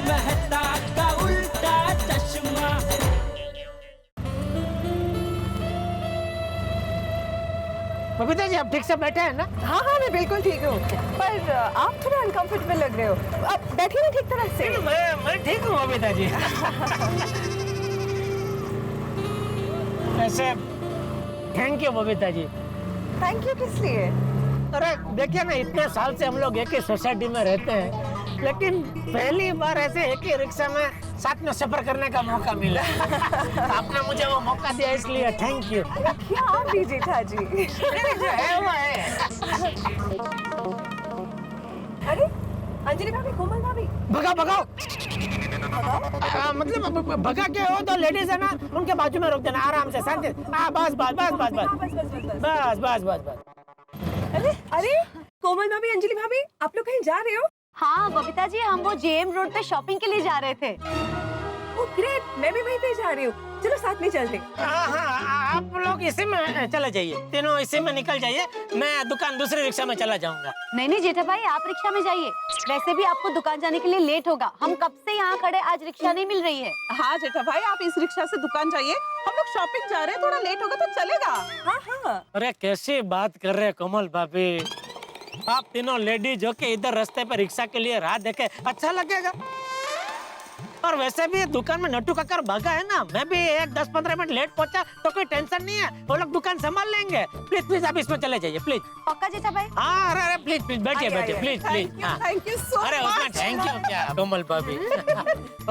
मेहता का उल्टा चश्मा। बबीता जी आप ठीक से बैठे हैं ना? हाँ हाँ मैं बिल्कुल ठीक हूँ, पर आप थोड़ा अनकंफर्टेबल लग रहे हो। आप बैठिए ना ठीक तरह से। मैं ठीक हूँ बबीता जी। ऐसे thank you Babita ji. Thank you किस लिए? अरे देखिए ना, इतने साल से हम लोग एक ही सोसाइटी में रहते हैं, लेकिन पहली बार ऐसे एक ही रिक्शा में साथ में सफर करने का मौका मिला। आपने मुझे वो मौका दिया इसलिए थैंक यू। क्या आप भी जीठा जी। जो है वो है। अरे अंजलि भाभी, कोमल भाभी। भगा भगाओ। मतलब भगा के हो तो लेडीज है ना, उनके बाजू में रोक देना आराम से, शांति। हाँ बस बस बस बस बस बस बस बस बस। अरे अरे कोमल भाभी, अंजलि भाभी, आप लोग कहीं जा रहे हो? हाँ बबीता जी, हम वो जेएम रोड पे शॉपिंग के लिए जा रहे थे। ओह ग्रेट, मैं भी वहीं पे जा रही हूँ। चलो साथ में चलते। हाँ आप लोग इसी में चले जाइए, तीनों इसी में निकल जाइए, मैं दुकान दूसरे रिक्शा में चला जाऊंगा। नहीं नहीं जेठा भाई, आप रिक्शा में जाइए, वैसे भी आपको दुकान जाने के लिए लेट होगा। हम कब से यहाँ खड़े, आज रिक्शा नहीं मिल रही है। हाँ जेठा भाई, आप इस रिक्शा से दुकान जाइए, हम लोग शॉपिंग जा रहे हैं, थोड़ा लेट होगा तो चलेगा। हाँ हाँ। अरे कैसी बात कर रहे हैं कोमल भाभी, आप तीनों लेडीज जो के इधर रास्ते पर रिक्शा के लिए राह देखे अच्छा लगेगा। और वैसे भी दुकान में नट्टू काकर भागा है ना, मैं भी 10-15 मिनट लेट पहुंचा तो कोई टेंशन नहीं है, वो लोग दुकान संभाल लेंगे। प्लीज प्लीज आप इसमें चले जाइए प्लीज। पक्का जेठा भाई? हाँ अरे अरे प्लीज प्लीज बैठिए बैठिए please please. Thank you so much. अरे उसमें थैंक यू क्या कोमल भाभी।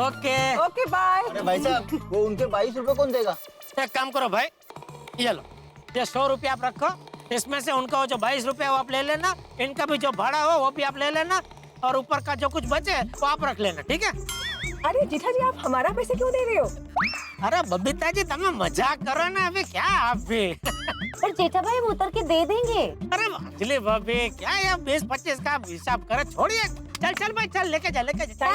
Okay okay bye. अरे भाई साहब, वो उनके 22 रुपए कौन देगा? एक काम करो भाई, ये लो, ये 100 रुपया आप रखो, इसमें से उनका वो जो 22 रुपया वो आप ले लेना, इनका भी जो भाड़ा हो वो भी आप ले लेना, और ऊपर का जो कुछ बचे वो आप रख लेना, ठीक है? अरे जीठा जी, आप हमारा पैसे क्यों दे रहे हो? अरे बबीता जी तुम्हें मजाक करो ना, अभी क्या आप भी। पर जेठा भाई वो उतर के दे देंगे। अरे अंजलि भाभी क्या है, 20-25 का हिसाब करे, छोड़िए। चल चल भाई चल, लेके जा लेके जा।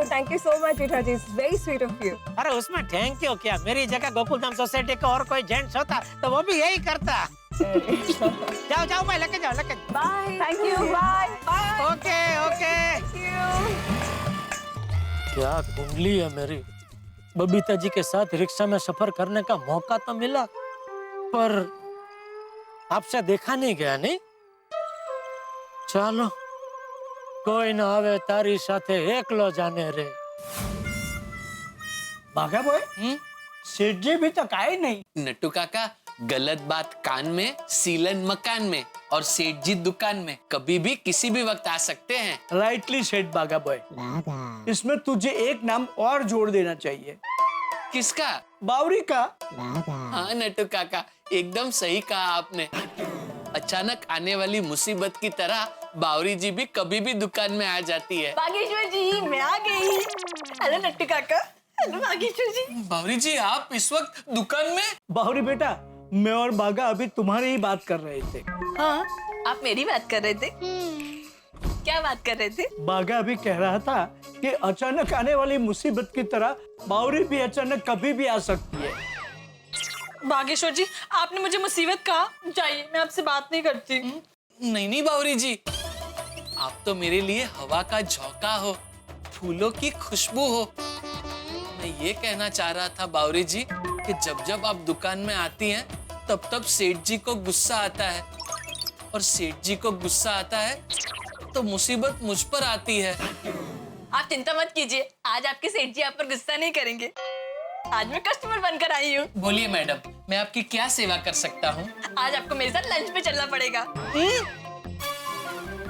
Thank you so much Jetha ji, very sweet of you. अरे उसमें थैंक यू क्या, मेरी जगह गोकुलधाम सोसाइटी का और कोई जेंट्स होता तो वो भी यही करता। जाओ जाओ भाई, लेके जाओ लेके जाओ। Bye. Thank you. Bye bye. Okay okay. क्या कुंडली है मेरी, बबीता जी के साथ रिक्शा में सफर करने का मौका तो मिला, पर आपसे देखा नहीं गया। नहीं चलो कोई ना आवे तारी साथे एकलो जाने रे। भागा बॉय, सेठ जी भी तो काहे नहीं। नट्टू काका, गलत बात कान में, सीलन मकान में, और सेठ जी दुकान में कभी भी किसी भी वक्त आ सकते हैं। राइटली सेठ बागा बॉय, इसमें तुझे एक नाम और जोड़ देना चाहिए। किसका? बावरी का। हाँ नट्टू काका, एकदम सही कहा आपने। अचानक आने वाली मुसीबत की तरह बावरी जी भी कभी भी दुकान में आ जाती है। बागेश्वर जी, मैं आ गई। हेलो नट्टू काका। हेलो बागेश्वर जी। बावरी जी, आप इस वक्त दुकान में? बावरी बेटा, मैं और बागा अभी तुम्हारी ही बात कर रहे थे। हाँ, आप मेरी बात कर रहे थे? क्या बात कर रहे थे? बागा अभी कह रहा था कि अचानक आने वाली मुसीबत की तरह बावरी भी अचानक कभी भी आ सकती है। बागेश्वर जी, आपने मुझे मुसीबत कहा, जाइए, मैं आपसे बात नहीं करती। नहीं नहीं बावरी जी, आप तो मेरे लिए हवा का झोंका हो, फूलों की खुशबू हो। मैं ये कहना चाह रहा था बावरी जी कि जब जब आप दुकान में आती हैं तब तब सेठ जी को गुस्सा आता है, और सेठ जी को गुस्सा आता है तो मुसीबत मुझ पर आती है। आप चिंता मत कीजिए, आज आपके सेठ जी आप पर गुस्सा नहीं करेंगे। आज मैं कस्टमर बनकर आई हूँ। बोलिए मैडम, मैं आपकी क्या सेवा कर सकता हूँ? आज आपको मेरे साथ लंच पे चलना पड़ेगा।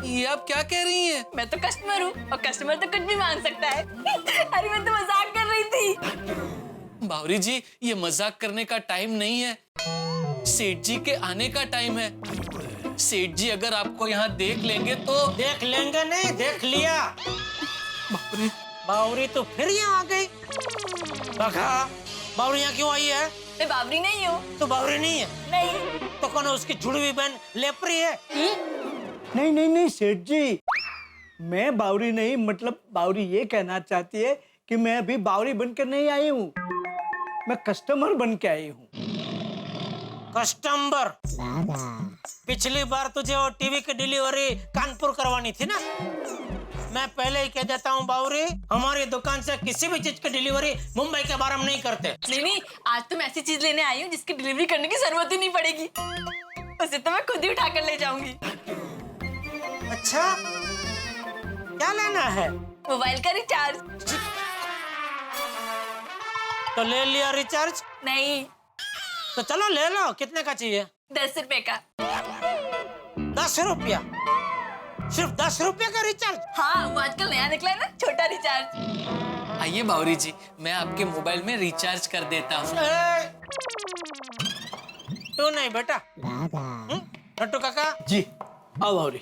ये आप क्या कह रही हैं? मैं तो कस्टमर हूँ, और कस्टमर तो कुछ भी मांग सकता है। अरे मैं तो मजाक कर रही थी। बावरी जी, ये मजाक करने का टाइम नहीं है, सेठ जी के आने का टाइम है। सेठ जी अगर आपको यहाँ देख लेंगे तो। देख लेंगे नहीं, देख लिया। बावरी तो फिर यहाँ आ गई। बावरी यहाँ क्यों आई है? मैं बावरी नहीं हूँ। तो बावरी नहीं है? नहीं। तो कौन है उसकी जुड़वी बहन लेपरी है? नहीं नहीं नहीं सेठ जी, मैं बावरी नहीं, मतलब बावरी ये कहना चाहती है कि मैं अभी बावरी बनकर नहीं आई हूँ, मैं कस्टमर बन के आई हूँ। कस्टमर? पिछली बार तुझे वो टीवी की डिलीवरी कानपुर करवानी थी ना, मैं पहले ही कह देता हूँ बावरी, हमारी दुकान से किसी भी चीज की डिलीवरी मुंबई के बारे में नहीं करते। नहीं, आज तो मैं ऐसी चीज लेने आई हूँ जिसकी डिलीवरी करने की जरूरत ही नहीं पड़ेगी। उसे तो मैं खुद ही उठा कर ले जाऊंगी। अच्छा, क्या लेना है? मोबाइल का रिचार्ज। तो ले लिया रिचार्ज? नहीं, तो चलो ले लो। कितने का चाहिए? 10 रुपए का। 10 रुपया? सिर्फ 10 रुपया का रिचार्ज? हाँ, वो आजकल नया निकला है ना, छोटा रिचार्ज। आइए बावरी जी, मैं आपके मोबाइल में रिचार्ज कर देता हूँ। तू नहीं बेटा। नट्टू काका। जी आओ बावरी।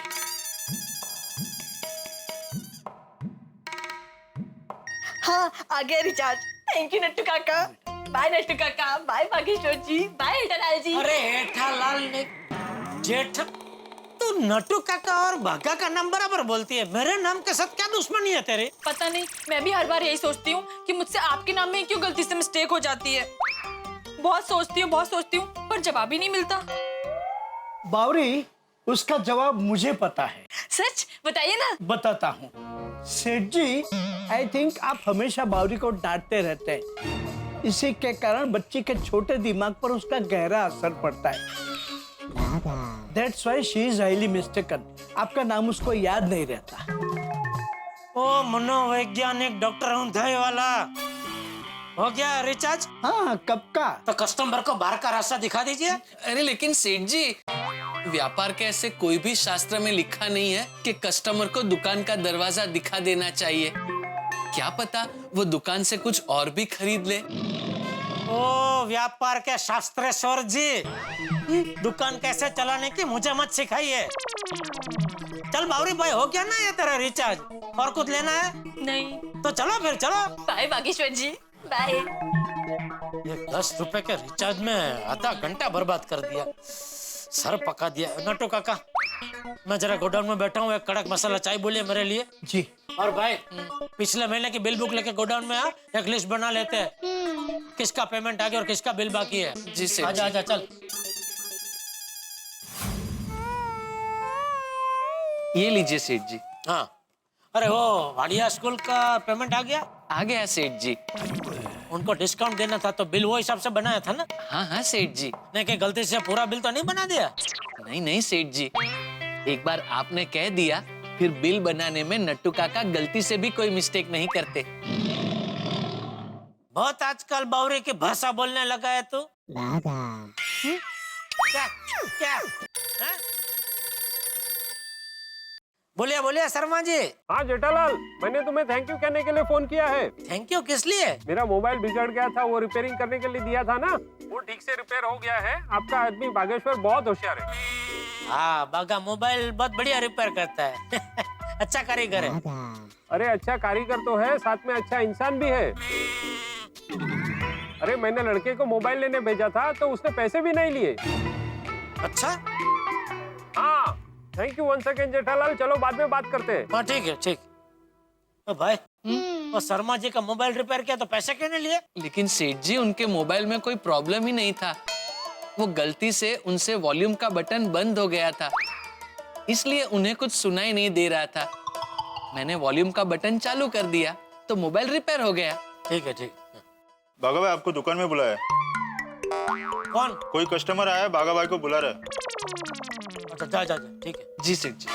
हाँ, आ गया रिचार्ज। थैंक यू नट्टू काका। बाय नट्टू काका, बाय बागेश्वर जी, बाय हेठालाल जी। अरे हेठालाल ने जेठ, तू नट्टू काका और भागा का नाम बराबर बोलती है। मेरे नाम के साथ क्या दुश्मनी है तेरे? पता नहीं, मैं भी हर बार यही सोचती हूँ कि मुझसे आपके नाम में क्यों गलती से मिस्टेक हो जाती है। बहुत सोचती हूँ, पर जवाब ही नहीं मिलता। बावरी, उसका जवाब मुझे पता है। सच बताइए ना। बताता हूँ। सेठ जी, आई थिंक आप हमेशा बावरी को डांटते रहते हैं। इसी के कारण बच्ची के छोटे दिमाग पर उसका गहरा असर पड़ता है। That's why she is highly mistaken. आपका नाम उसको याद नहीं रहता। ओ मनोवैज्ञानिक डॉक्टर ऊंधाई वाला, हो गया रिचार्ज? हाँ, कब का? तो कस्टमर को बाहर का रास्ता दिखा दीजिए। अरे लेकिन सेठ जी, व्यापार के ऐसे कोई भी शास्त्र में लिखा नहीं है कि कस्टमर को दुकान का दरवाजा दिखा देना चाहिए। क्या पता वो दुकान से कुछ और भी खरीद ले। ओ व्यापार के शास्त्रेश्वर जी, दुकान कैसे चलाने की मुझे मत सिखाइए। चल बावरी भाई, हो गया ना ये तेरा रिचार्ज? और कुछ लेना है? नहीं। तो चलो फिर, चलो। बाय बागेश्वर जी, बाय। ये 10 रुपए के रिचार्ज में आधा घंटा बर्बाद कर दिया, सर पका दिया। नट्टू काका, मैं जरा गोडाउन में बैठा हूँ, एक कड़क मसाला चाय बोलिए मेरे लिए। जी। और भाई, पिछले महीने की बिल बुक लेके गोडाउन में आ, एक लिस्ट बना लेते हैं, किसका पेमेंट आ गया और किसका बिल बाकी है। जी सेठ आजा जी। आजा चल। ये लीजिए सेठ जी। हाँ, अरे वो वाडिया स्कूल का पेमेंट आ गया? आ गया सेठ जी। उनको डिस्काउंट देना था तो बिल वो हिसाब से बनाया था ना? हाँ हाँ सेठ जी। नहीं कि गलती से पूरा बिल तो नहीं बना दिया? नहीं सेठ जी, एक बार आपने कह दिया, फिर बिल बनाने में नट्टू काका गलती से भी कोई मिस्टेक नहीं करते। बहुत आजकल बावरी की भाषा बोलने लगा है तू। क्या क्या? हाँ? बोलिए बोलिए शर्मा जी। हाँ जेठालाल, मैंने तुम्हें थैंक यू कहने के लिए फोन किया है। थैंक यू किस लिए? मेरा मोबाइल बिगड़ गया था, वो रिपेयरिंग करने के लिए दिया था ना, वो ठीक से रिपेयर हो गया है। आपका आदमी बागेश्वर बहुत होशियार है। हाँ, बागा मोबाइल बहुत बढ़िया रिपेयर करता है। अच्छा कारीगर है। अरे अच्छा कारीगर तो है, साथ में अच्छा इंसान भी है। अरे मैंने लड़के को मोबाइल लेने भेजा था तो उसने पैसे भी नहीं लिए। अच्छा, हाँ, thank you once again Jethalal. चलो बाद में बात करते हैं। हाँ ठीक है, ठीक। तो भाई, तो शर्मा जी का मोबाइल रिपेयर किया तो पैसे क्यों नहीं लिए? लेकिन सेठ जी, उनके मोबाइल में कोई प्रॉब्लम ही नहीं था। वो गलती से उनसे वॉल्यूम का बटन बंद हो गया था, इसलिए उन्हें कुछ सुनाई नहीं दे रहा था। मैंने वॉल्यूम का बटन चालू कर दिया तो मोबाइल रिपेयर हो गया। ठीक है, ठीक। बागा भाई आपको दुकान में बुलाया है। कौन? कोई कस्टमर आया है, बागा भाई को बुला रहा है। अच्छा जा जा जा, ठीक है। जी सेठ जी।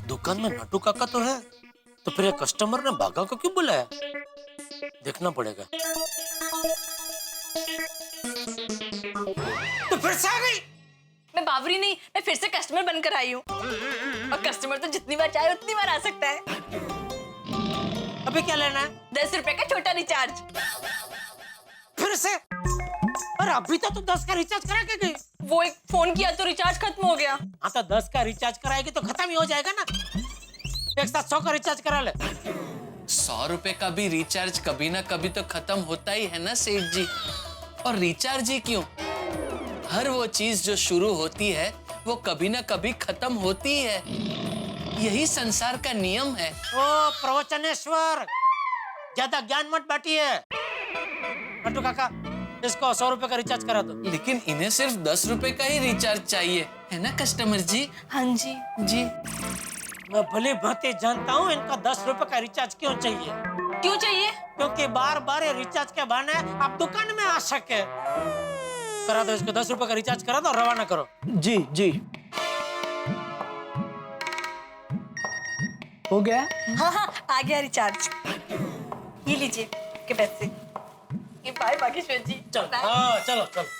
दुकान में नट्टू काका तो है, तो फिर ये कस्टमर ने बागा को क्यों बुलाया? देखना पड़ेगा। तो फिर से आ गई? मैं बावरी नहीं, मैं फिर से कस्टमर बनकर आई हूँ। और कस्टमर तो जितनी बार चाहे उतनी बार आ सकता है। अभी क्या लेना है? 10 रुपए का छोटा रिचार्ज। फिर से? अरे अभी तो तू 10 का रिचार्ज करा के गई। वो एक फोन किया तो रिचार्ज खत्म हो गया। हाँ तो 10 का रिचार्ज कराएगी तो खत्म ही हो जाएगा ना। एक साथ 100 का रिचार्ज करा ले। 100 रुपए का भी रिचार्ज कभी ना कभी तो खत्म होता ही है ना सेठ जी। और रिचार्ज ही क्यों, हर वो चीज जो शुरू होती है वो कभी ना कभी खत्म होती है। यही संसार का नियम है। ओ प्रवचनेश्वर, ज्यादा ज्ञान मत बांटिए। नट्टू काका, इसको 100 रुपए का रिचार्ज करा दो। लेकिन इन्हें सिर्फ 10 रुपए का ही रिचार्ज चाहिए। है ना कस्टमर जी? हाँ जी। जी। मैं भली भांति जानता हूँ इनका 10 रुपए का रिचार्ज क्यों चाहिए। क्यों चाहिए? क्योंकि बार बार ये रिचार्ज के बहाने आप दुकान में आ सके। करा दो इसको 10 रुपए का रिचार्ज करा दो और रवाना करो। जी जी हो गया। हाँ हाँ आ गया रिचार्ज। ये लीजिए के पैसे। ये बाय बागेश्वर जी। चल बाय। हाँ चलो चलो।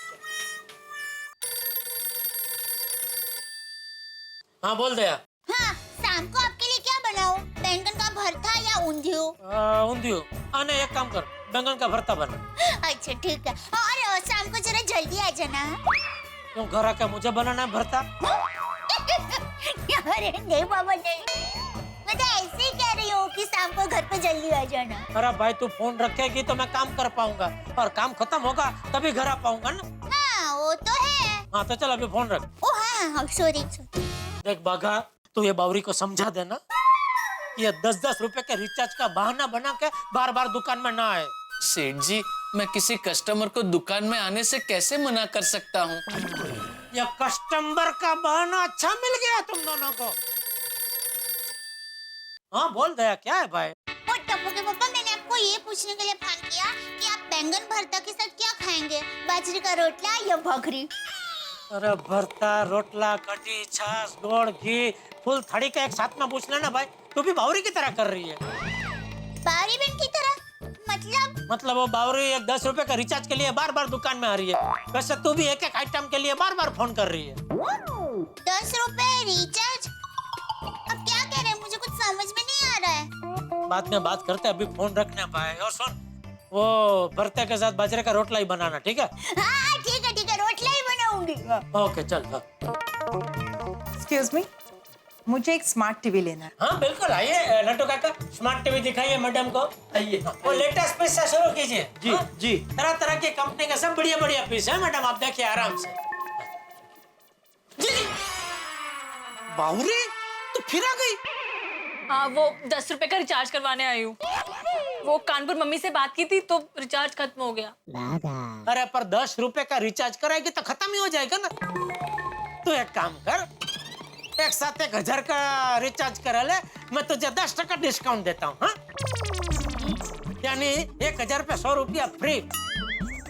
हाँ बोल दया। हाँ, शाम को आपके लिए क्या बनाऊं? बैंगन का भरता या ऊंधियो? ऊंधियो। आने एक काम कर, बैंगन का भरता बना। अच्छा ठीक है। और शाम को जरा जल्दी आ जाना। क्यों घर आके मुझे बनाना है भरता? अरे नहीं बाबा नहीं, मैं तो ऐसे ही कह रही हूँ कि शाम को घर पे जल्दी आ जाना। अरे भाई तू फोन रखेगी तो मैं काम कर पाऊंगा और काम खत्म होगा तभी घर आ पाऊंगा ना। हाँ वो तो है। हाँ तो चल अभी फोन रख। ओ हाँ सॉरी। देख बाघा तू ये बावरी को समझा देना ये 10-10 रुपए के रिचार्ज का बहाना बना के बार बार दुकान में ना आए। सेठ जी, मैं किसी कस्टमर को दुकान में आने से कैसे मना कर सकता हूँ? ये कस्टमर का बहाना अच्छा मिल गया तुम दोनों को। हाँ बोल दया क्या है भाई? ओ टप्पू के पापा, मैंने आपको ये पूछने के लिए फोन किया कि आप बैंगन भरता के साथ क्या खाएंगे, बाजरे का रोटला या भाकरी? अरे भरता रोटला कटी छाछ गोड़ घी फुल थड़ी का एक साथ में पूछ लेना भाई। तू भी बावरी की तरह कर रही है। बावरी बहन की तरह? मतलब वो बावरी एक 10 रुपए का रिचार्ज के लिए बार बार दुकान में आ रही है, वैसे तू भी एक एक आइटम के लिए बार बार फोन कर रही है। 10 रुपए रिचार्ज? अब क्या कह रहे हैं, मुझे कुछ समझ में नहीं आ रहा है। बाद में बात करते, अभी फोन रखने भाई। और सुन वो भरते के साथ बाजरे का रोटला ही बनाना, ठीक है? हाँ ठीक है रोटला ही बनाऊंगी। ओके चल। एक्सक्यूज मी, मुझे एक स्मार्ट टीवी लेना है। हाँ बिल्कुल आइए नट्टू काका, स्मार्ट टीवी दिखाइए मैडम को। आइए वो लेटेस्ट पीस से शुरू कीजिए। जी हाँ? जी तरह तरह की कंपनी के सब बढ़िया बढ़िया पीस है मैडम, आप देखिए आराम से। जी बावरी तू फिर आ गई? हाँ वो 10 रुपए का रिचार्ज करवाने आई हूँ। वो कानपुर मम्मी से बात की थी तो रिचार्ज खत्म हो गया। अरे पर 10 रुपए का रिचार्ज कराएगी तो खत्म ही हो जाएगा ना। तू एक काम कर, एक साथ 1000 का रिचार्ज करा ले, मैं तुझे 10% डिस्काउंट देता हूँ। हाँ? यानी 1000 पे 100 रुपया फ्री,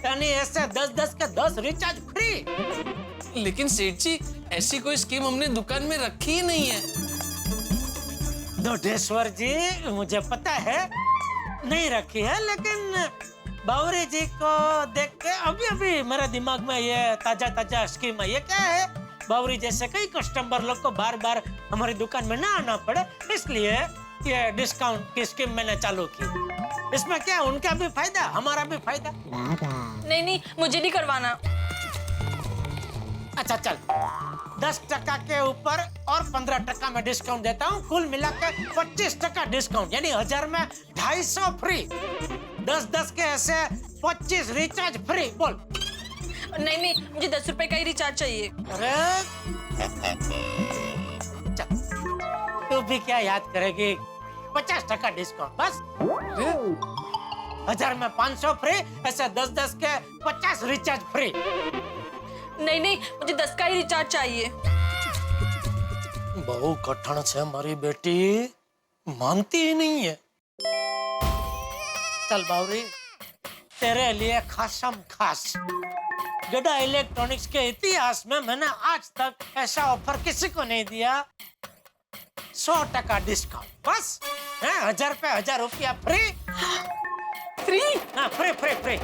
यानी ऐसे 10-10 के 10 रिचार्ज फ्री। लेकिन सेठ जी, ऐसी कोई स्कीम हमने दुकान में रखी ही नहीं है। दोडेश्वर जी मुझे पता है नहीं रखी है, लेकिन बावरी जी को देख के अभी अभी मेरे दिमाग में ये ताजा स्कीम है। ये क्या है, बावरी जैसे कई कस्टमर लोग को बार बार हमारी दुकान में ना आना पड़े, इसलिए ये डिस्काउंट की स्कीम मैंने चालू की। इसमें क्या उनका भी फायदा हमारा भी फायदा। नहीं मुझे नहीं करवाना। अच्छा चल 10% के ऊपर और 15% में डिस्काउंट देता हूँ, कुल मिलाकर 25% डिस्काउंट, यानी 1000 में 250 फ्री। 10-10 के ऐसे 25 रिचार्ज फ्री। बोल। नहीं मुझे 10 रुपए का ही रिचार्ज चाहिए। अरे चल तू भी क्या याद करेगी, 50% डिस्काउंट बस। 1000 में 500 फ्री, ऐसे 10-10 के 50 रिचार्ज फ्री। नहीं मुझे 10 का ही रिचार्ज चाहिए। बहु कठिन है हमारी बेटी, मानती ही नहीं है। चल बावरी तेरे लिए खासम खास गड़ा इलेक्ट्रॉनिक्स के इतिहास में मैंने आज तक ऐसा ऑफर किसी को नहीं दिया। 100% डिस्काउंट बस। 1000 पे 1000 रुपया फ्री। फ्री? हाँ फ्री।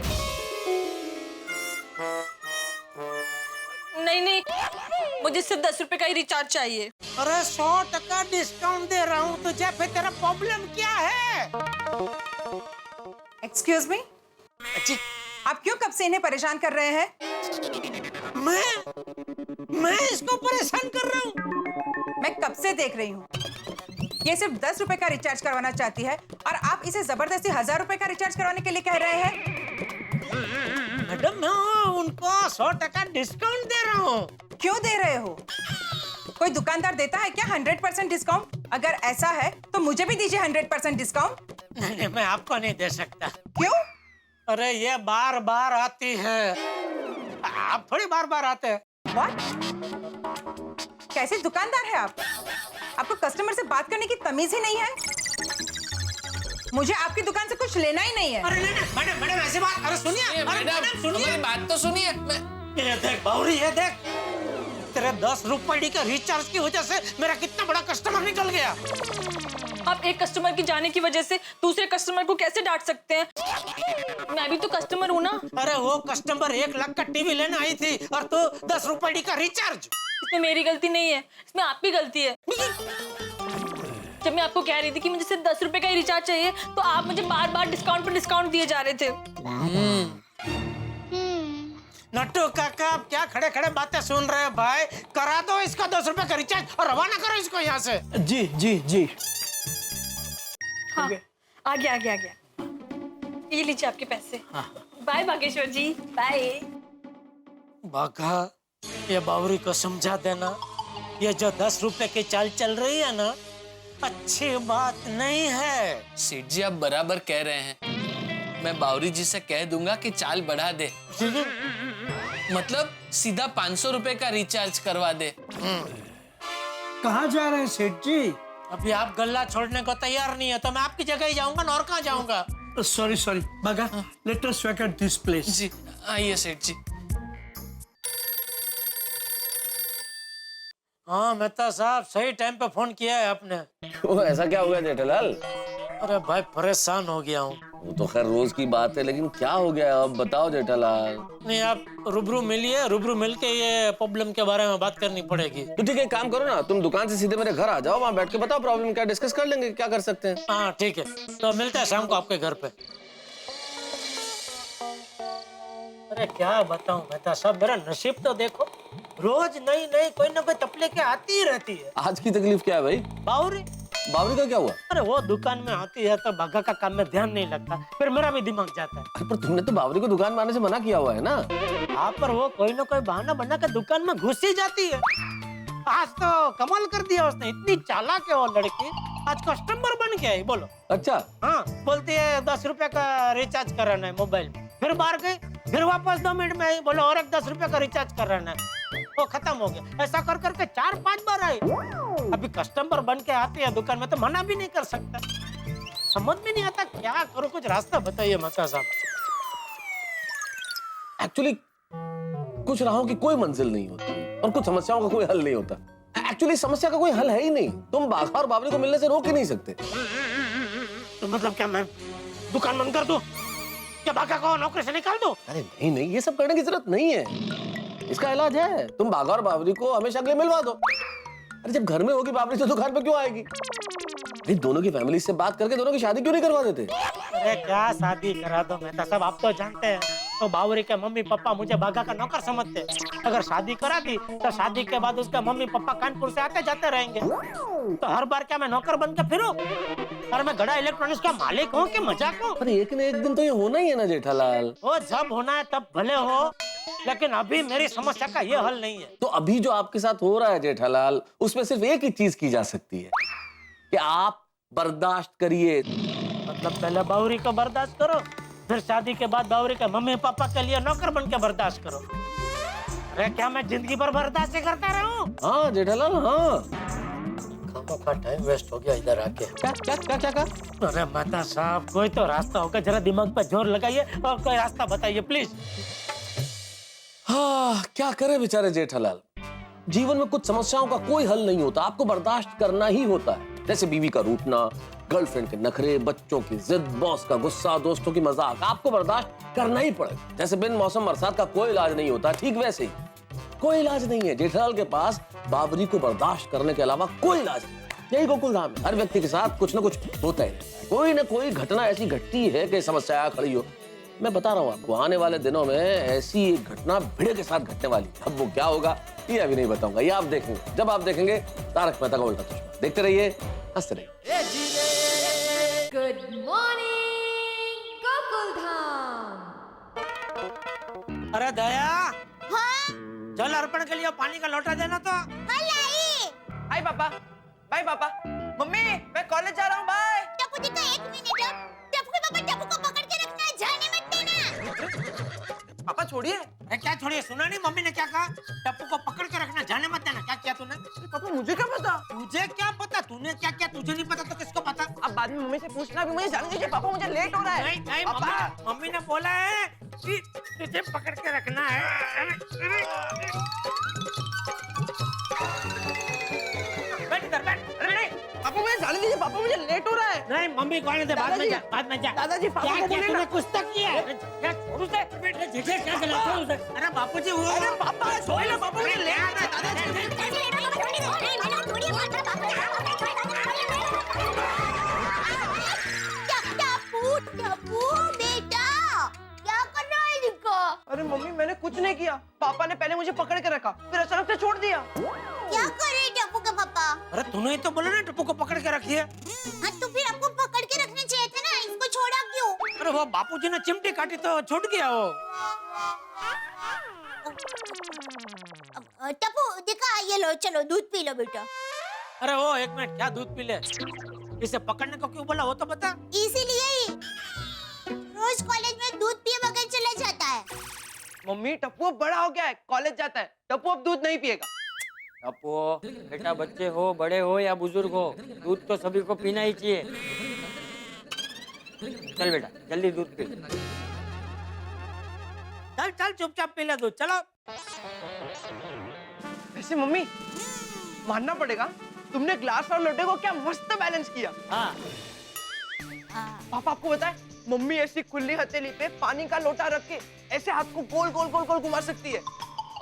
नहीं मुझे सिर्फ 10 रुपए का ही रिचार्ज चाहिए। अरे 100% डिस्काउंट दे रहा हूँ तुझे, फिर तेरा प्रॉब्लम क्या है? एक्सक्यूज मी, जी आप क्यों कब से इन्हें परेशान कर रहे हैं? मैं इसको परेशान कर रहा हूँ? मैं कब से देख रही हूँ। ये सिर्फ 10 रुपए का रिचार्ज करवाना चाहती है और आप इसे जबरदस्ती 1000 रुपए का रिचार्ज करवाने के लिए कह रहे हैं। मैडम मैं उनको 100% डिस्काउंट दे रहा हूँ। क्यों दे रहे हो? कोई दुकानदार देता है क्या 100% डिस्काउंट? अगर ऐसा है तो मुझे भी दीजिए 100% डिस्काउंट। नहीं मैं आपको नहीं दे सकता। क्यों? अरे ये बार बार आती है, आप थोड़ी बार बार आते हैं। What? कैसे दुकानदार है आप? आपको कस्टमर से बात करने की तमीज ही नहीं है। मुझे आपकी दुकान से कुछ लेना ही नहीं है। अरे नहीं, मैडम मैडम ऐसी बात, अरे सुनिए, अरे मैडम सुनिए, हमारी बात तो सुनिए। ये देख बावरी, ये देख, तेरे 10 रुपए का रिचार्ज की वजह से मेरा कितना बड़ा कस्टमर निकल गया। आप एक कस्टमर की जाने की वजह से दूसरे कस्टमर को कैसे डांट सकते हैं? मैं भी तो कस्टमर हूँ ना। अरे वो कस्टमर 1 लाख का टीवी लेने आई थी और तू 10 रुपए का रिचार्ज। इसमें मेरी गलती नहीं है, इसमें आपकी गलती है। जब मैं आपको कह रही थी कि मुझे सिर्फ 10 रुपए का ही रिचार्ज चाहिए, तो आप मुझे बार बार डिस्काउंट पर डिस्काउंट दिए जा रहे थे। नट्टू काका, आप क्या खड़े खड़े बातें सुन रहे हो भाई? करा दो इसका 10 रुपए का रिचार्ज और रवाना करो इसको यहाँ से। जी जी जी। हाँ, आ गया। ये लीजिए आपके पैसे। बाय बागेश्वर जी, बाय। बाघा, ये बावरी को समझा देना, ये जो 10 रुपए की चाल चल रही है ना, अच्छी बात नहीं है। सेठ जी आप बराबर कह रहे हैं। मैं बावरी जी से कह दूंगा कि चाल बढ़ा दे। मतलब सीधा 500 रुपए का रिचार्ज करवा दे। कहाँ जा रहे हैं सेठ जी? अभी आप गल्ला छोड़ने को तैयार नहीं है तो मैं आपकी जगह ही जाऊंगा ना, और कहाँ जाऊंगा? Sorry Bagha, let us vacate this place. जी आइए सेठ जी। हाँ मेहता साहब, सही टाइम पे फोन किया है आपने। क्यों, ऐसा क्या हो गया जेठालाल? अरे भाई परेशान हो गया हूँ। वो तो खैर रोज की बात है, लेकिन क्या हो गया अब बताओ जेठालाल। नहीं, आप रूबरू मिलिए, रूबरू मिलके ये प्रॉब्लम के बारे में बात करनी पड़ेगी। तो ठीक है, एक काम करो ना, तुम दुकान से सीधे मेरे घर आ जाओ, वहाँ बैठ के बताओ प्रॉब्लम क्या, डिस्कस कर लेंगे क्या कर सकते हैं। हाँ ठीक है, तो मिलते हैं शाम को आपके घर पे। अरे क्या बताऊं मेहता साहब, मेरा नसीब तो देखो, रोज नई नई कोई ना कोई तकलीफें आती ही रहती है। आज की तकलीफ क्या है भाई? बावरी का क्या हुआ? अरे वो दुकान में आती है तो बागा का काम में ध्यान नहीं लगता, फिर मेरा भी दिमाग जाता है। अरे पर तुमने तो बावरी को दुकान में आने से मना किया हुआ है ना। हाँ, पर वो कोई ना कोई बहाना बना के दुकान में घुस ही जाती है। आज तो कमाल कर दिया उसने, इतनी चालाक है वो लड़की, आज कस्टमर बन के आई। बोलो। अच्छा। हाँ, बोलती है 10 रुपए का रिचार्ज कराना है मोबाइल में, फिर बाहर गई, फिर वापस 2 मिनट में आई, बोलो और एक 10 रुपए का रिचार्ज कराना है, वो खत्म हो गया। ऐसा कर करके 4-5 बार आई। अभी कस्टमर बन के आती है दुकान में तो मना भी नहीं कर सकता। समझ में नहीं आता क्या करो, कुछ रास्ता बताइए मेहता साहब। एक्चुअली कुछ राहों की कोई मंजिल नहीं होती और कुछ समस्याओं का कोई हल नहीं होता। एक्चुअली समस्या का कोई हल है ही नहीं, तुम बाघा और बावरी को मिलने से रोक ही नहीं सकते। तो मतलब क्या मैं दुकान बंद कर दूं? क्या बाघा को नौकरी से निकाल दूं? अरे नहीं, ये सब करने की जरूरत नहीं है, इसका इलाज है। तुम बाघा और बावरी को हमेशा के लिए मिलवा दो। अरे जब घर में होगी बावरी तो दुकान पे क्यों आएगी? अरे दोनों की फैमिली से बात करके दोनों की शादी क्यों नहीं करवा देते? अरे क्या शादी करा दो मेहता साहब, आप तो जानते हैं तो बावरी के मम्मी पापा मुझे बाघा का नौकर समझते। अगर शादी करा दी तो शादी के बाद उसके मम्मी पापा कानपुर से आते जाते रहेंगे, तो हर बार क्या मैं नौकर बन के फिरूं? और मैं गड़ा इलेक्ट्रॉनिक्स का मालिक हूँ कि मजाक हूँ? पर एक न एक दिन तो ये होना ही है ना जेठालाल। वो जब होना है तब भले हो, लेकिन अभी मेरी समस्या का ये हल नहीं है। तो अभी जो आपके साथ हो रहा है जेठालाल, उसमें सिर्फ एक ही चीज की जा सकती है कि आप बर्दाश्त करिए। मतलब पहले बावरी को बर्दाश्त करो, फिर शादी के बाद बावरी के मम्मी पापा के लिए नौकर बन के बर्दाश्त करो। अरे क्या मैं जिंदगी भर बर्दाश्त ही करता रहूं? हाँ जेठालाल, हाँ। का टाइम वेस्ट हो गया इधर आके। क्या? अरे माता साहब, कोई तो रास्ता होगा, जरा दिमाग पर जोर लगाइए और कोई रास्ता बताइए प्लीज। हाँ, क्या करे बेचारे जेठालाल, जीवन में कुछ समस्याओं का कोई हल नहीं होता, आपको बर्दाश्त करना ही होता है। जैसे बीवी का रूठना, गर्लफ्रेंड के नखरे, बच्चों की जिद, बॉस का गुस्सा, दोस्तों की मजाक, आपको बर्दाश्त करना ही पड़ेगा। जैसे बिन मौसम बरसात का कोई इलाज नहीं होता, ठीक वैसे ही कोई इलाज नहीं है जेठालाल के पास बावरी को बर्दाश्त करने के अलावा कोई इलाज नहीं। यही गोकुल धाम है, हर व्यक्ति के साथ कुछ न कुछ होता ही रहता है, कोई न कोई घटना ऐसी घटती है कि समस्या खड़ी हो। मैं बता रहा हूँ आपको, आने वाले दिनों में ऐसी एक घटना भिड़े के साथ घटने वाली। अब वो क्या होगा ये अभी नहीं बताऊंगा, ये आप देखेंगे। जब आप देखेंगे तारक मेहता का उल्टा चश्मा। देखते रहिए, हंसते रहिए। Good morning Gokul Dham. अरे दया, हाँ? जल अर्पण के लिए पानी का लोटा देना तो। हाय पापा, बाय पापा। मम्मी मैं कॉलेज जा रहा हूँ, बाय। टप्पू जी का 1 मिनट, टप्पू के पापा टप्पू को पकड़ के रखना, जाने मत देना। पापा छोड़िए। क्या छोड़िए? सुना नहीं मम्मी ने क्या कहा? टप्पू को पकड़ के रखना, जाने मत देना। क्या किया तूने? पापा मुझे क्या पता? तुझे क्या पता? तूने क्या किया? तुझे नहीं पता तो किसको पता? अब बाद में मम्मी से पूछना भी, मुझे जाने दीजिए पापा, मुझे लेट हो रहा है। नहीं नहीं, मम्मी ने बोला है कि तुझे पकड़ के रखना है। बैठ इधर, बैठ। अरे नहीं पापा मुझे जाने दीजिए पापा, मुझे लेट हो रहा है। नहीं, मम्मी को आने दे, बाद में जा, बाद में जा। दादाजी पापा क्या को किया बोलिए तूने? ना। कुछ तक किया है? क्या छोड़ उसे? जगह क्या गलत है उसे? अरे बापूजी वो, अरे पापा छोड़ ना पापा, मुझे लेट हो रहा है दादाजी। टप्पू बेटा क्या कर रहा है निको? अरे मम्मी मैंने कुछ नहीं किया, पापा ने पहले मुझे पकड़ के रखा, फिर अचानक से छोड़ दिया। क्या कर रहे टप्पू का पापा? अरे तूने ही तो बोला ना टप्पू को पकड़ के रखिए। हाँ तो फिर आपको पकड़ के रखना चाहिए था ना, इसको छोड़ा क्यों? अरे वो बापूजी ने चिमटी काटी तो छूट गया वो। टप्पू देखा, ये लो, चलो दूध पी लो बेटा। अरे वो एक मिनट, क्या दूध पी ले? इसे पकड़ने को क्यों बोला वो तो बता। इसीलिए ही रोज कॉलेज में दूध पिए बगैर चला जाता है। मम्मी टप्पू अब बड़ा हो गया है, कॉलेज जाता है, टप्पू अब दूध नहीं पिएगा। टप्पू बेटा, बच्चे हो बड़े हो या बुजुर्ग हो, दूध तो सभी को पीना ही चाहिए। चल बेटा जल्दी दूध पी। चल चल चुपचाप पी ले दूध, चलो। वैसे मम्मी मानना पड़ेगा, तुमने ग्लास और लोटे को क्या मस्त बैलेंस किया। हाँ। पापा आपको बताए, मम्मी ऐसी खुली हथेली पे पानी का लोटा रख के ऐसे हाथ को गोल गोल गोल गोल घुमा सकती है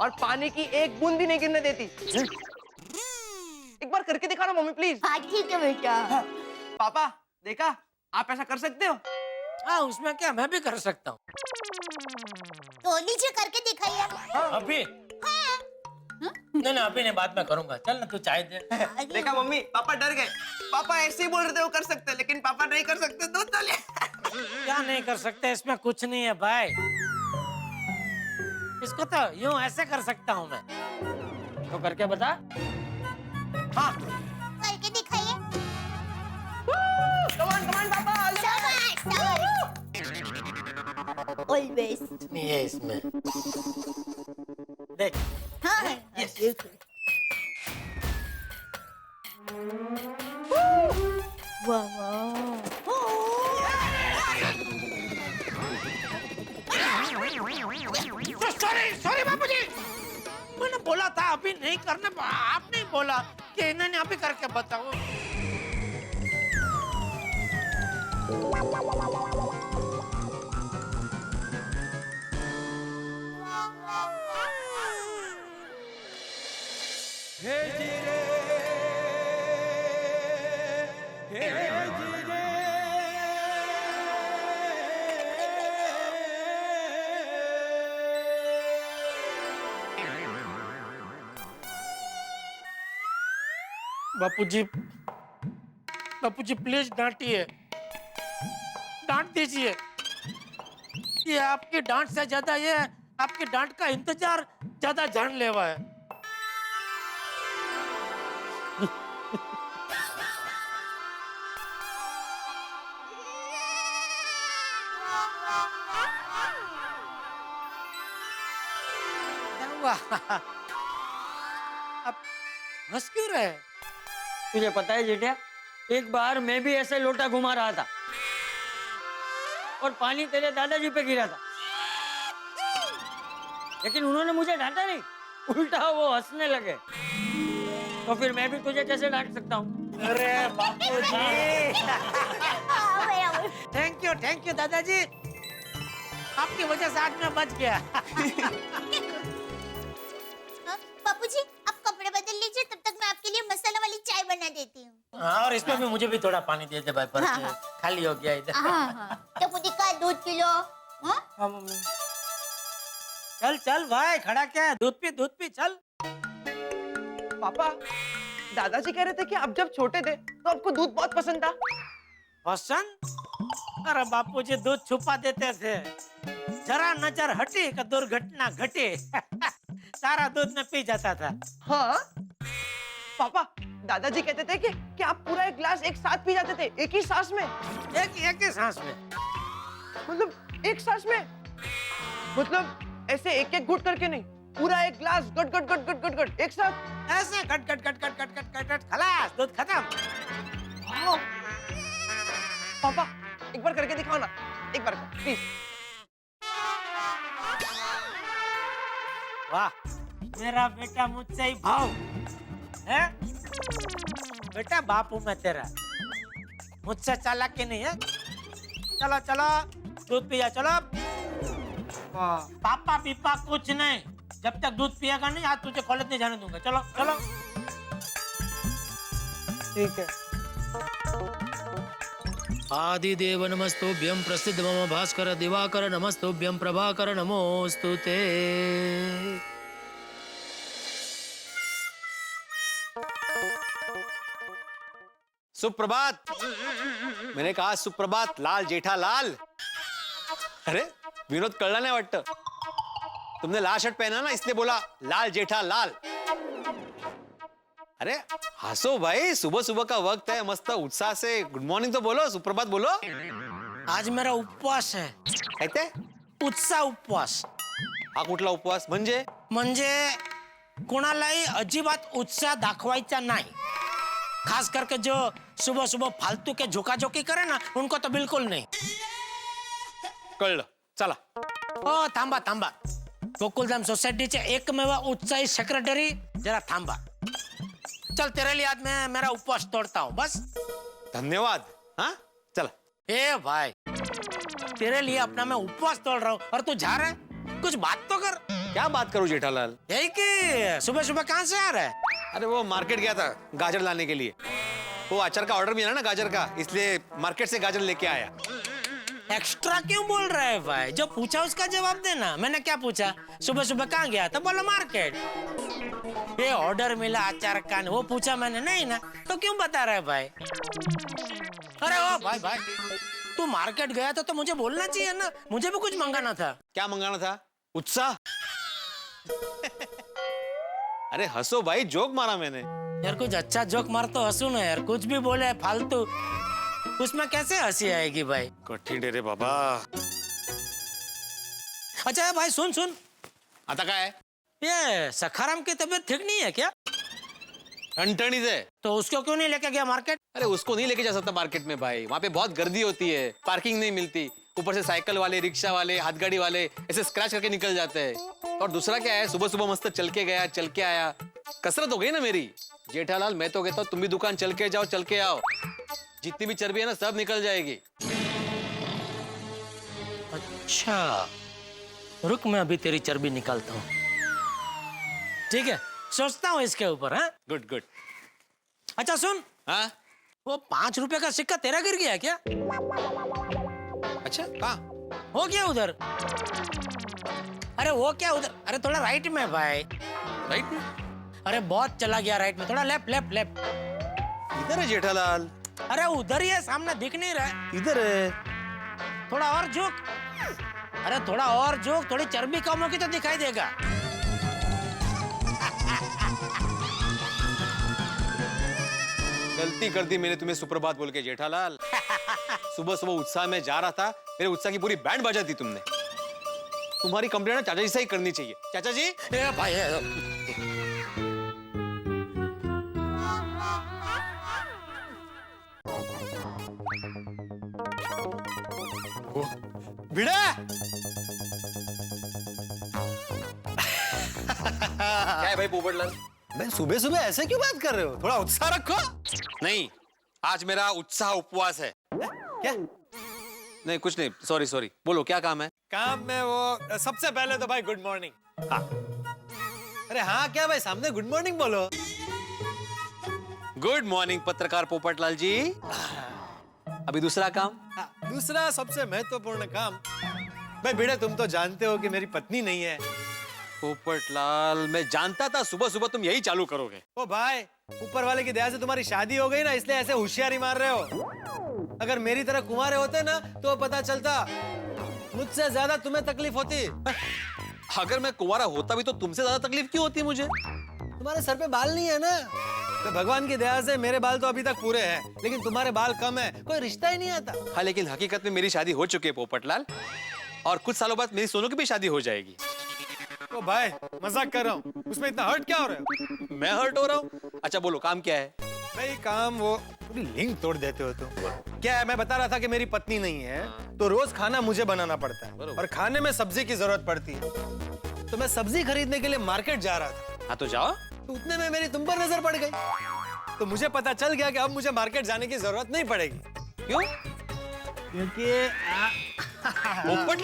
और पानी की एक बूंद भी नहीं गिरने देती। एक बार करके दिखाना मम्मी प्लीज। हाँ ठीक है बेटा। हाँ। पापा देखा, आप ऐसा कर सकते हो? हाँ उसमें क्या, मैं भी कर सकता हूँ। तो नीचे करके दिखाइए। अभी? नहीं नहीं, अभी नहीं, बाद में करूंगा। चल ना तू चाय दे। देखा मम्मी, पापा डर गए। पापा ऐसे ही बोल रहे थे वो कर सकते हैं, लेकिन पापा नहीं कर सकते। दूध तो ले। क्या नहीं कर सकते? इसमें कुछ नहीं है भाई। इसको तो यूं ऐसे कर सकता हूँ मैं। तो करके बता। हाँ करके दिखाइए। कमान कमान पापा। ऑलवेज नहीं है इसमें। देख। हाँ यस। वाह सॉरी बापूजी, मैंने बोला था अभी नहीं करने, आप नहीं बोला कि इन्होंने अभी करके बताओ। बापूजी, बापूजी प्लीज डांटिए, डांट दीजिए। ये आपकी डांट से ज्यादा ये आपकी डांट का इंतजार ज्यादा जानलेवा है। अब हंस क्यों रहे? तुझे पता है जेठिया, एक बार मैं भी ऐसे लोटा घुमा रहा था और पानी तेरे दादाजी पे गिरा था, लेकिन उन्होंने मुझे डांटा नहीं, उल्टा वो हंसने लगे। तो फिर मैं भी तुझे कैसे डांट सकता हूँ? अरे बापूजी, थैंक यू दादाजी, आपकी वजह से आज मैं बच गया। बापूजी आप कपड़े बदल लीजिए, तब तक मैं आपके लिए मसाला वाली चाय बना देती हूँ। हाँ, और इसमें भी मुझे भी थोड़ा पानी दे दे भाई, पर हाँ, हाँ। खाली हो गया इधर। तो पुदी का दूध पी लो। हाँ मम्मी। चल चल भाई, खड़ा क्या है? दूध पी चल। पापा दादाजी कह रहे थे कि आप जब छोटे थे तो आपको दूध बहुत पसंद था। पसंद? अरे बापूजी दूध छुपा देते थे, जरा नजर हटी का दुर्घटना घटी। सारा दूध में पी जाता था। हाँ पापा, दादाजी कहते थे कि आप पूरा एक गिलास एक साथ पी जाते थे, एक ही सांस में। एक ही सांस में? मतलब एक सांस में, मतलब ऐसे एक एक घुट करके नहीं, पूरा एक ग्लास गट गट गट गट गट गट एक साथ ऐसे cut cut cut cut cut cut cut cut खलास दूध खत्म। वाह। पापा एक बार करके दिखाओ ना, एक बार प्लीज। वाह, मेरा बेटा मुझसे ही भाव है। बेटा बापू मैं तेरा, मुझसे चालाकी नहीं है। चलो चलो दूध पिया चलो। पापा पीपा कुछ नहीं, जब तक दूध पिएगा नहीं आज तुझे कॉलेज नहीं जाने दूंगा। चलो चलो ठीक है। आदिदेव नमस्तुभ्यं प्रसिद्ध मम भास्कर दिवाकर नमस्तुभ्यं प्रभाकर नमोस्तुते। सुप्रभात। मैंने कहा सुप्रभात लाल जेठालाल। अरे विनोद कळला नाही वाटतं। तुमने लाल शर्ट पहना ना इसलिए बोला लाल जेठालाल। अरे हंसो भाई, सुबह सुबह का वक्त है, मस्त उत्साह से गुड मॉर्निंग तो बोलो, सुप्रभात बोलो। आज मेरा उपवास है। काय ते? उत्साह उपवास। हा कुठला उपवास म्हणजे? म्हणजे कोणालाही अजिबात उत्साह दाखवायचा नाही, खास करके जो सुबह सुबह फालतू के झोकाझोकी करे ना उनको तो बिल्कुल नहीं। कळलं, चला। ओ थांबा थांबा, गोकुलधाम सोसायटीचे एकमेव उत्साही सेक्रेटरी जरा थांबा। चल तेरे लिए आज मैं मेरा उपवास तोड़ता हूँ बस। धन्यवाद। हाँ चला। ए भाई, तेरे लिए अपना मैं उपवास तोड़ रहा हूँ और तू जा रहा है, कुछ बात तो कर। क्या बात करूं जेठालाल? यही कि सुबह सुबह कहाँ से आ रहा है? अरे वो मार्केट गया था गाजर लाने के लिए। वो अचार का ऑर्डर मिला ना गाजर का, इसलिए मार्केट से गाजर लेके आया। एक्स्ट्रा क्यों बोल रहा है भाई? जो पूछा उसका जवाब देना। मैंने क्या पूछा? सुबह सुबह कहाँ गया था? बोलो मार्केट। ये ऑर्डर मिला अचार का, वो पूछा मैंने नहीं ना, तो क्यों बता रहा है भाई? अरे ओ भाई भाई, तू मार्केट गया था तो मुझे बोलना चाहिए ना, मुझे भी कुछ मंगाना था। क्या मंगाना था? उत्साह। अरे हंसो भाई, जोक मारा मैंने। यार कुछ अच्छा जोक मार तो हंसू ना यार, कुछ भी बोले फालतू, उसमें कैसे हंसी आएगी भाई? कठीण रे बाबा। अच्छा भाई सुन सुन, आता काय? ये सखाराम की तबीयत ठीक नहीं है क्या? ठणठणी से। तो उसको क्यों नहीं लेके गया मार्केट? अरे उसको नहीं लेके जा सकता मार्केट में भाई, वहाँ पे बहुत गर्दी होती है, पार्किंग नहीं मिलती, ऊपर से साइकिल वाले, रिक्शा वाले, हाथगाड़ी वाले ऐसे स्क्रैच करके निकल जाते हैं। और दूसरा क्या है, सुबह सुबह मस्त चल के गया, चल के आया, कसरत हो गई ना मेरी। जेठालाल मैं तो कहता हूँ तुम भी दुकान चल के जाओ, चल के आओ, जितनी भी चर्बी है ना सब निकल जाएगी। अच्छा रुक, मैं अभी तेरी चर्बी निकालता हूँ। ठीक है, सोचता हूँ इसके ऊपर। हाँ गुड गुड। अच्छा सुन, हाँ वो 5 रुपए का सिक्का तेरा गिर गया क्या? अच्छा कहाँ? हो गया उधर। अरे वो क्या उधर? अरे थोड़ा राइट में भाई। राइट में? अरे बहुत चला गया राइट में, थोड़ा लेफ्ट लेफ्ट लेफ्ट। इधर है जेठालाल। अरे उधर ही है, सामने दिख नहीं रहा है। इधर है। थोड़ा और झुक। अरे थोड़ा और झुक, थोड़ी चर्बी कम होगी तो दिखाई देगा। गलती कर दी मैंने तुम्हें सुप्रभात बोल के जेठालाल। सुबह सुबह उत्साह में जा रहा था, मेरे उत्साह की पूरी बैंड बजा दी तुमने। तुम्हारी कंप्लेंट चाचा जी से ही करनी चाहिए। चाचा जी। ए भाई भिड़ा। क्या है भाई पोपटलाल? मैं सुबह सुबह ऐसे क्यों बात कर रहे हो? थोड़ा उत्साह रखो। नहीं, आज मेरा उत्साह उपवास है। क्या? नहीं कुछ नहीं, सॉरी सॉरी। बोलो क्या काम है? काम में वो सबसे पहले तो भाई गुड मॉर्निंग। हाँ। अरे हाँ क्या भाई, सामने गुड मॉर्निंग बोलो। गुड मॉर्निंग पत्रकार पोपटलाल जी। अभी दूसरा काम? हाँ, दूसरा सबसे महत्वपूर्ण काम। भाई भिड़े, तुम तो जानते हो कि मेरी पत्नी नहीं है। पोपटलाल मैं जानता था सुबह सुबह तुम यही चालू करोगे। ओ भाई, ऊपर वाले की दया से तुम्हारी शादी हो गई ना, इसलिए ऐसे होशियारी मार रहे हो। अगर मेरी तरह कुंवारे होते ना तो पता चलता, मुझसे ज्यादा तुम्हें तकलीफ होती। अगर मैं कुंवारा होता भी तो तुमसे ज्यादा तकलीफ क्यों होती मुझे? तुम्हारे सर पे बाल नहीं है ना, तो भगवान की दया से मेरे बाल तो अभी तक पूरे हैं, लेकिन तुम्हारे बाल कम है, कोई रिश्ता ही नहीं आता। हाँ लेकिन हकीकत में मेरी शादी हो चुकी है पोपटलाल, और कुछ सालों बाद मेरी सोनू की भी शादी हो जाएगी। ओ भाई मजाक कर रहा हूँ, उसमें इतना हर्ट क्या हो रहा है? मैं हर्ट हो रहा हूँ? अच्छा बोलो काम क्या है? भाई काम वो पूरी लिंक तोड़ देते हो तुम। क्या है, मैं बता रहा था कि मेरी पत्नी नहीं है तो रोज खाना मुझे बनाना पड़ता है और खाने में सब्जी की जरूरत पड़ती है। तो मैं सब्जी खरीदने के लिए मार्केट जा रहा था। हाँ तो जाओ। तो उतने में मेरी तुम पर नजर पड़ गई, तो मुझे पता चल गया कि अब मुझे मार्केट जाने की जरूरत नहीं पड़ेगी। क्यों? क्योंकि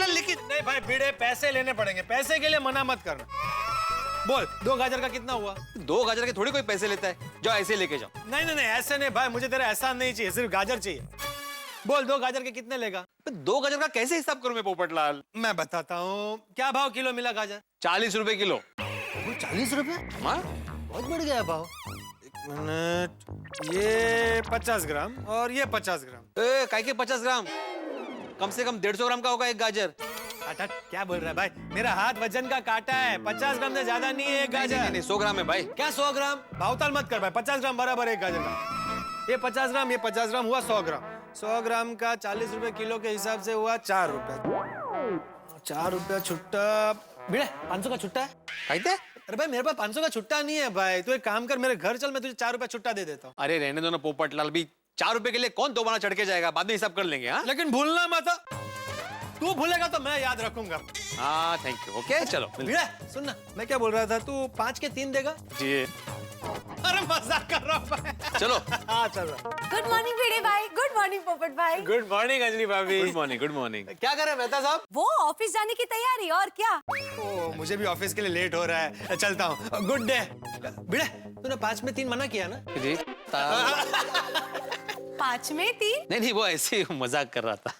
लेकिन नहीं भाई भिड़े, पैसे लेने पड़ेंगे, पैसे के लिए मना मत करना। बोल 2 गाजर का कितना हुआ? 2 गाजर के थोड़ी कोई पैसे लेता है, जाओ ऐसे लेके जाओ। नहीं नहीं नहीं ऐसे नहीं भाई, मुझे तेरा एहसान नहीं चाहिए, सिर्फ गाजर चाहिए। बोल 2 गाजर के कितने लेगा? 2 गाजर का कैसे हिसाब करूं मैं पोपटलाल? मैं बताता हूँ। क्या भाव किलो मिला गाजर? 40 रुपए किलो। 40 रुपए? हाँ बहुत बढ़ गया भाव। एक मिनट, ये 50 ग्राम और ये 50 ग्राम। काय के 50 ग्राम? कम से कम 150 ग्राम का होगा एक गाजर। हट, क्या बोल रहा है भाई? मेरा हाथ वजन का काटा है, 50 ग्राम से ज्यादा नहीं है एक गाजर। नहीं 100 ग्राम है भाई। क्या 100 ग्राम? भावताल मत कर भाई, 50 ग्राम बराबर है एक गाजर का। ये 50 ग्राम, ये 50 ग्राम हुआ 100 ग्राम। 100 ग्राम का 40 रुपए किलो के हिसाब से हुआ 4 रुपए। 4 रुपया छुट्टा। भिड़े 500 का छुट्टा है? अरे भाई मेरे पास 500 का छुट्टा नहीं है भाई, तू एक काम कर, मेरे घर चल, मैं तुझे 4 रुपया छुट्टा दे देता हूँ। अरे रहने दो ना पोपटलाल, भी 4 रुपए के लिए कौन दोबारा चढ़ के जाएगा, बाद में हिसाब कर लेंगे। हाँ लेकिन भूलना मत, तू भूलेगा तो मैं याद रखूंगा। हाँ थैंक यू। ओके चलो। भिड़े सुन ना, मैं क्या बोल रहा था, तू 5 के 3 देगा? जी। अरे मजाक कर रहा हूँ। चलो। हाँ चलो। गुड मॉर्निंग भिड़े भाई, गुड मॉर्निंग पोपट भाई। गुड मॉर्निंग अंजलि भाभी। Good morning good morning. क्या कर रहे हैं मेहता साहब? वो ऑफिस जाने की तैयारी, और क्या। ओ, मुझे भी ऑफिस के लिए लेट हो रहा है, चलता हूँ। Good day. भिड़े तूने 5 में 3 मना किया ना? जी 5 में 3? नहीं वो ऐसे ही मजाक कर रहा था।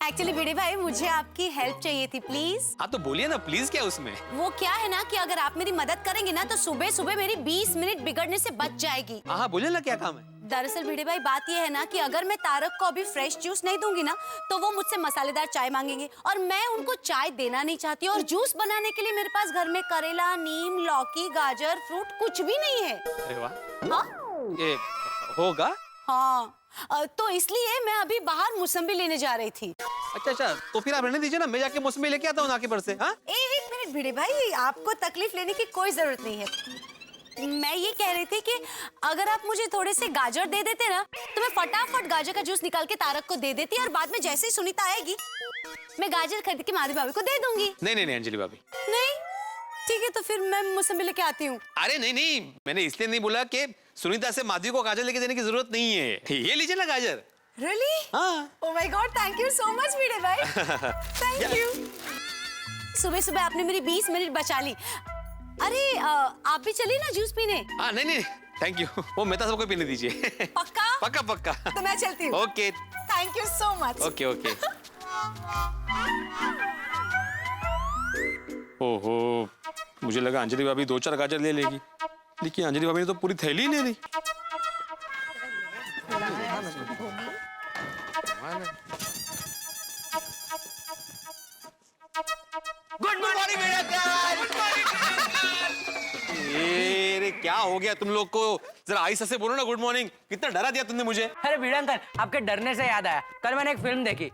एक्चुअली भिड़े भाई मुझे आपकी हेल्प चाहिए थी, प्लीज। आप तो बोलिए ना प्लीज, क्या उसमें? वो क्या है ना कि अगर आप मेरी मदद करेंगे ना तो सुबह सुबह मेरी 20 मिनट बिगड़ने से बच जाएगी। हाँ बोलिए ना क्या काम है? दरअसल भिड़े भाई बात ये है ना कि अगर मैं तारक को अभी फ्रेश जूस नहीं दूंगी ना तो वो मुझसे मसालेदार चाय मांगेंगे और मैं उनको चाय देना नहीं चाहती, और जूस बनाने के लिए मेरे पास घर में करेला, नीम, लौकी, गाजर, फ्रूट कुछ भी नहीं है। अरे वाह। हाँ? ये होगा। हाँ तो इसलिए मैं अभी बाहर मौसम्बी लेने जा रही थी। अच्छा तो फिर आप रहने दीजिए ना, मैं जाके मौसमी लेके आता हूँ आके पर से। हाँ एक मिनट भिड़े भाई, आपको तकलीफ लेने की कोई जरूरत नहीं है। मैं ये कह रही थी कि अगर आप मुझे थोड़े से गाजर दे देते ना तो मैं फटाफट गाजर का जूस निकाल के तारक को दे देती और बाद में जैसे ही सुनीता आएगी मैं गाजर खरीद के माधवी भाभी को दे दूंगी। नहीं अंजलि भाभी। नहीं ठीक है, तो फिर मैं मौसम्बी लेके आती हूँ। अरे नहीं मैंने इसलिए नहीं बोला कि सुनीता से माधवी को गाजर लेके देने की जरूरत नहीं है, ये लीजिए ना गाजर। Really? हाँ। Oh my God, thank you so much भिड़े भाई। Thank you। सुबह सुबह आपने मेरी 20 मिनट बचा ली। अरे आप भी चलिए ना जूस पीने। हाँ नहीं थैंक यू, वो मेहता सबको पीने दीजिए। पक्का? पक्का। तो मैं चलती हूँ। Okay thank you so much. Okay ओहो, मुझे लगा अंजलि भाभी 2-4 गाजर ले लेगी, लेकिन अंजलि भाभी ने तो पूरी थैली ले ली। गुड मॉर्निंग अरे क्या हो गया तुम लोग को? जरा आहिस्ता से बोलो ना गुड मॉर्निंग, कितना डरा दिया तुमने मुझे। अरे भिड़े अंकल, आपके डरने से याद आया, कल मैंने एक फिल्म देखी,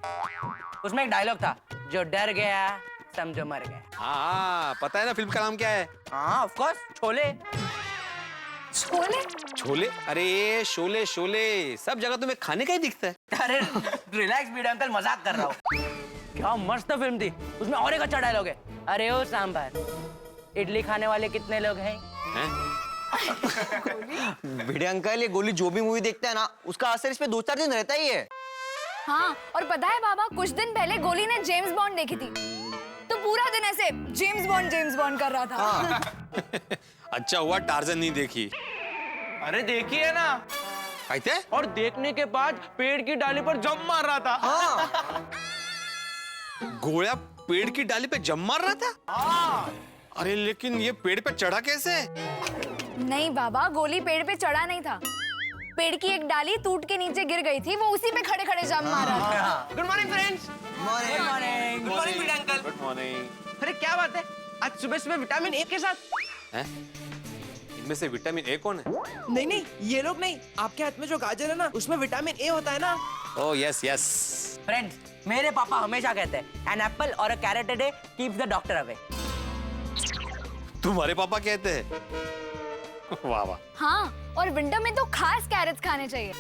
उसमें एक डायलॉग था, जो डर गया समझो मर गया। हाँ पता है ना फिल्म का नाम क्या है? हाँ ऑफ कोर्स, शोले। छोले? अरे शोले सब जगह तुम्हें खाने का ही दिखता है। अरे रिलैक्स भिड़े अंकल, मजाक कर रहा हूँ। क्या मस्त फिल्म थी, उसमें और एक अच्छा डायलॉग है, अरे ओ सांभर, इडली खाने वाले कितने लोग हैं? भिड़े अंकल, ये गोली जो भी मूवी देखता है ना उसका असर इस पे 2-4 दिन रहता ही है। हाँ और पता है बाबा, कुछ दिन पहले गोली ने जेम्स बॉन्ड देखी थी तो पूरा दिन ऐसे जेम्स बॉन्ड कर रहा था। हाँ। अच्छा हुआ टार्जन नहीं देखी। अरे देखी है ना। कहते? और देखने के बाद पेड़ की डाली पर जंप मार रहा था। हाँ। घोड़ा पेड़ की डाली पे जम मार रहा था? हाँ। अरे लेकिन ये पेड़ पे चढ़ा कैसे? नहीं बाबा, गोली पेड़ पे चढ़ा नहीं था, पेड़ की एक डाली टूट के नीचे गिर गई थी, वो उसी पे खड़े खड़े जंप मार रहा था। Good morning friends. Good morning. Good morning Bhide uncle. Good morning. अरे क्या बात है, आज सुबह सुबह विटामिन ए के साथ? हैं? इनमें से विटामिन ए कौन है? नहीं ये लोग नहीं, आपके हाथ में जो गाजर है ना उसमें विटामिन ए होता है ना। ओह यस फ्रेंड्स, मेरे पापा हमेशा कहते हैं, एन एप्पल और a carrot a day keeps the doctor away. तुम्हारे पापा कहते हैं। वाह वाह। हाँ, और विंटर में तो खास कैरेट्स खाने चाहिए।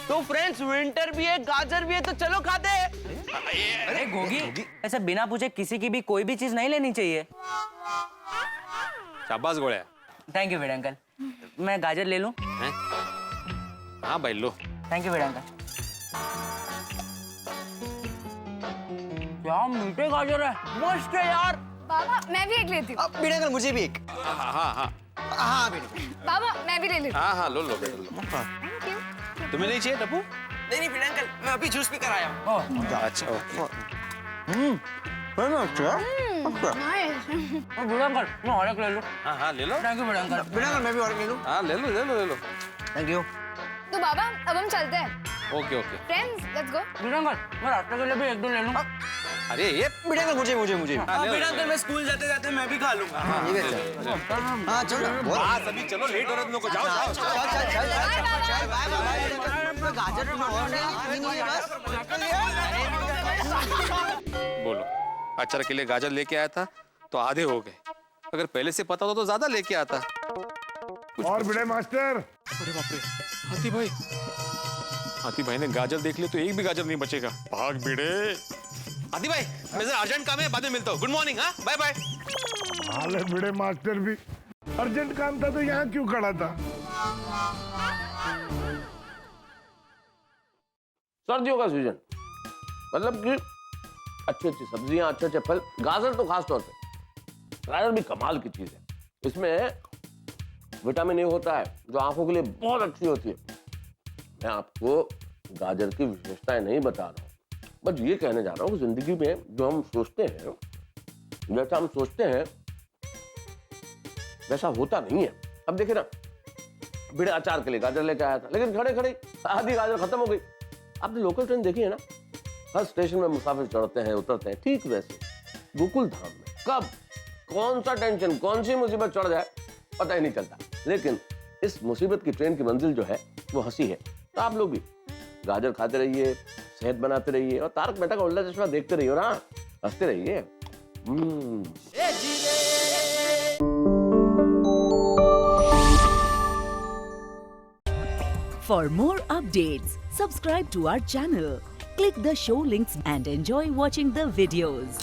तो फ्रेंड्स विंटर भी है, गाजर भी है, तो चलो खाते हैं। अरे गोगी, ऐसे बिना पूछे किसी की भी कोई भी चीज नहीं लेनी चाहिए। शाबाश गोळ्या। थैंक यू बड़े अंकल। मैं गाजर ले लूं? हाँ भाई लो। थैंक यू बड़े अंकल। क्या मीठे गाजर है, मस्त है यार। बाबा मैं भी एक लेती हूँ। भिड़े अंकल मुझे भी एक। हाँ हाँ हाँ हाँ भिड़े। बाबा मैं भी ले लेती हूँ। हाँ हाँ लो लो बेटा लो। तुम्हें नहीं चाहिए टप्पू? नहीं भिड़े अंकल, मैं अभी जूस पी कर आया हूँ। अच्छा ओके। बड़े अंकल मैं और एक ले लूं? हाँ हाँ ले लो। थैंक यू बड़े अंकल। भिड़े अंकल मैं भी और ले लूँ। हाँ ले लो ले लो ले लो। Thank you. तो बाबा अब हम चलते हैं। Okay okay. Friends let's go. बड़े अंकल मैं रास्ते के लिए भी एक दो ले लूं? अरे ये भिड़े अंकल मुझे मुझे मुझे। भिड़े अंकल मैं स्कूल जाते जाते मैं भी खा लूंगा। ये भी अच्छा। हाँ चलो। हाँ सभी चलो, लेट हो रहा है तुम लोग को। जाओ जाओ चल बाय बाय। गाजर में और नहीं बस। बोलो, अचार के लिए गाजर लेके आया था तो आधे हो गए। अगर पहले से पता होता तो ज्यादा लेके आता। और बड़े मास्टर। अरे बाप रे, हाथी भाई। हाथी भाई ने गाजर देख लिया तो एक भी गाजर नहीं बचेगा। भाग भिड़े। हाथी भाई मैं जरा अर्जेंट काम है, बाद में मिलता हूँ। Good morning. हाँ बाय बाय। हाल है बड़े मास्टर भी। अर्जेंट काम था तो यहाँ क्यों खड़ा था? सर्दियों का सीजन, मतलब कि अच्छी अच्छी सब्जियां, अच्छे अच्छे फल, गाजर तो खास तौर पे। गाजर भी कमाल की चीज है। इसमें विटामिन ए होता है जो आंखों के लिए बहुत अच्छी होती है। मैं आपको गाजर की विशेषताएं नहीं बता रहा हूँ, बस ये कहने जा रहा हूँ कि जिंदगी में जो हम सोचते हैं, जैसा हम सोचते हैं वैसा होता नहीं है। अब देखिए ना, भिड़े अचार के लिए गाजर लेके आया था, लेकिन खड़े खड़े आधी गाजर खत्म हो गई। आपने लोकल ट्रेन देखी है ना, हर स्टेशन में मुसाफिर चढ़ते हैं उतरते हैं। ठीक वैसे गोकुल धाम में कब कौन सा टेंशन, कौन सी मुसीबत चढ़ जाए पता ही नहीं चलता। लेकिन इस मुसीबत की ट्रेन की मंजिल जो है वो हंसी है। तो आप लोग भी गाजर खाते रहिए, सेहत बनाते रहिए और तारक मेहता का उल्टा चश्मा देखते रहिए ना, हंसते रहिए। For more updates, subscribe to our channel, click the show links and enjoy watching the videos.